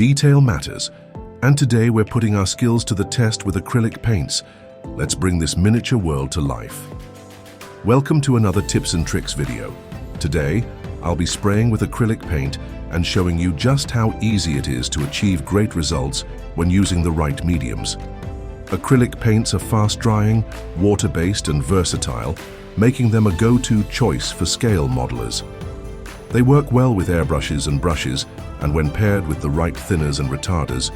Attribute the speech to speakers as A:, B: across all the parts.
A: Detail matters, and today we're putting our skills to the test with acrylic paints. Let's bring this miniature world to life. Welcome to another tips and tricks video. Today, I'll be spraying with acrylic paint and showing you just how easy it is to achieve great results when using the right mediums. Acrylic paints are fast-drying, water-based and versatile, making them a go-to choice for scale modelers. They work well with airbrushes and brushes, and when paired with the right thinners and retarders,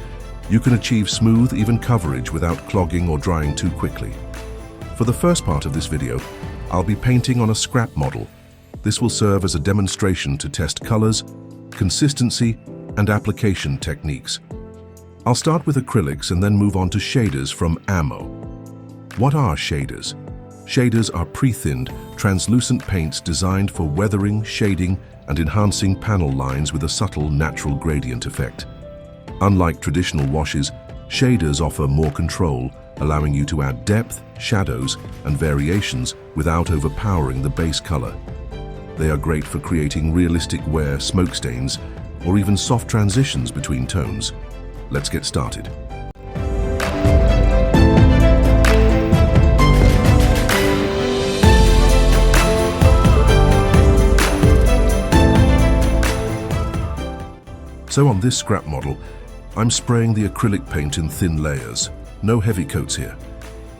A: you can achieve smooth, even coverage without clogging or drying too quickly. For the first part of this video, I'll be painting on a scrap model. This will serve as a demonstration to test colors, consistency, and application techniques. I'll start with acrylics and then move on to shaders from ammo. What are shaders? Shaders are pre-thinned, translucent paints designed for weathering, shading, and enhancing panel lines with a subtle natural gradient effect. Unlike traditional washes, shaders offer more control, allowing you to add depth, shadows, and variations without overpowering the base color. They are great for creating realistic wear, smoke stains, or even soft transitions between tones. Let's get started. So on this scrap model, I'm spraying the acrylic paint in thin layers, no heavy coats here.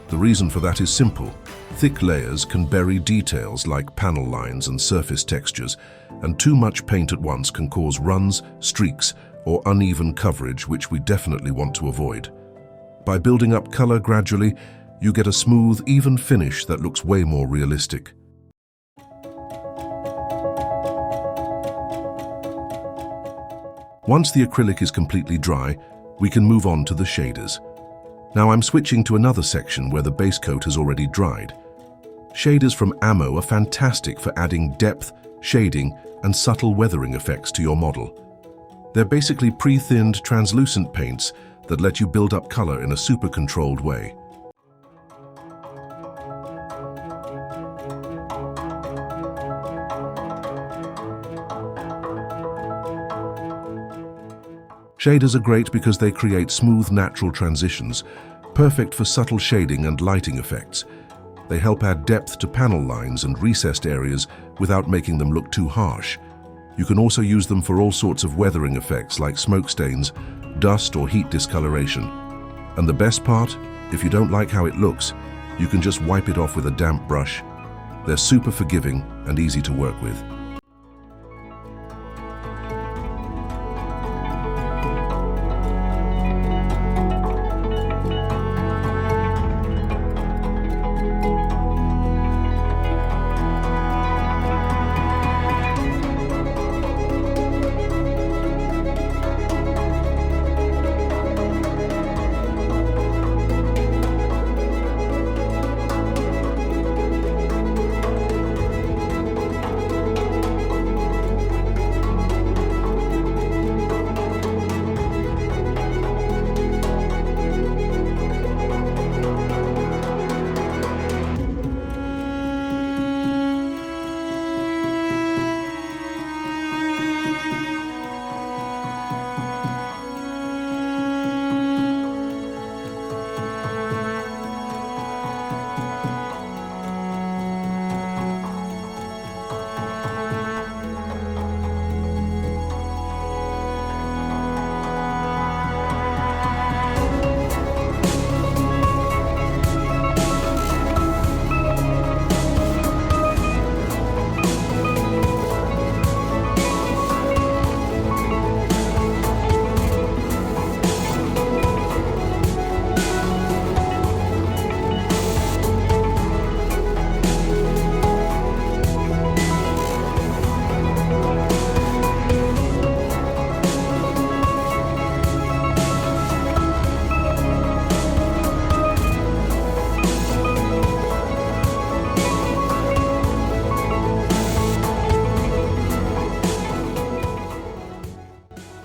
A: The reason for that is simple. Thick layers can bury details like panel lines and surface textures, and too much paint at once can cause runs, streaks, or uneven coverage, which we definitely want to avoid. By building up color gradually, you get a smooth, even finish that looks way more realistic. Once the acrylic is completely dry, we can move on to the shaders. Now I'm switching to another section where the base coat has already dried. Shaders from ammo are fantastic for adding depth, shading, and subtle weathering effects to your model. They're basically pre-thinned, translucent paints that let you build up color in a super controlled way. Shaders are great because they create smooth, natural transitions, perfect for subtle shading and lighting effects. They help add depth to panel lines and recessed areas without making them look too harsh. You can also use them for all sorts of weathering effects like smoke stains, dust or heat discoloration. And the best part, if you don't like how it looks, you can just wipe it off with a damp brush. They're super forgiving and easy to work with.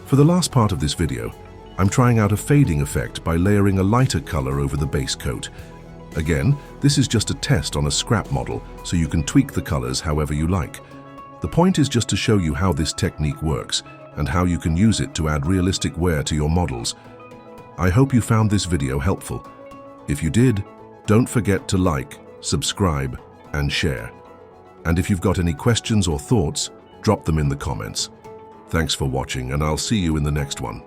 A: For the last part of this video, I'm trying out a fading effect by layering a lighter color over the base coat. Again, this is just a test on a scrap model, so you can tweak the colors however you like. The point is just to show you how this technique works. and how you can use it to add realistic wear to your models. I hope you found this video helpful. If you did, don't forget to like, subscribe, and share. And if you've got any questions or thoughts, drop them in the comments. Thanks for watching, and I'll see you in the next one.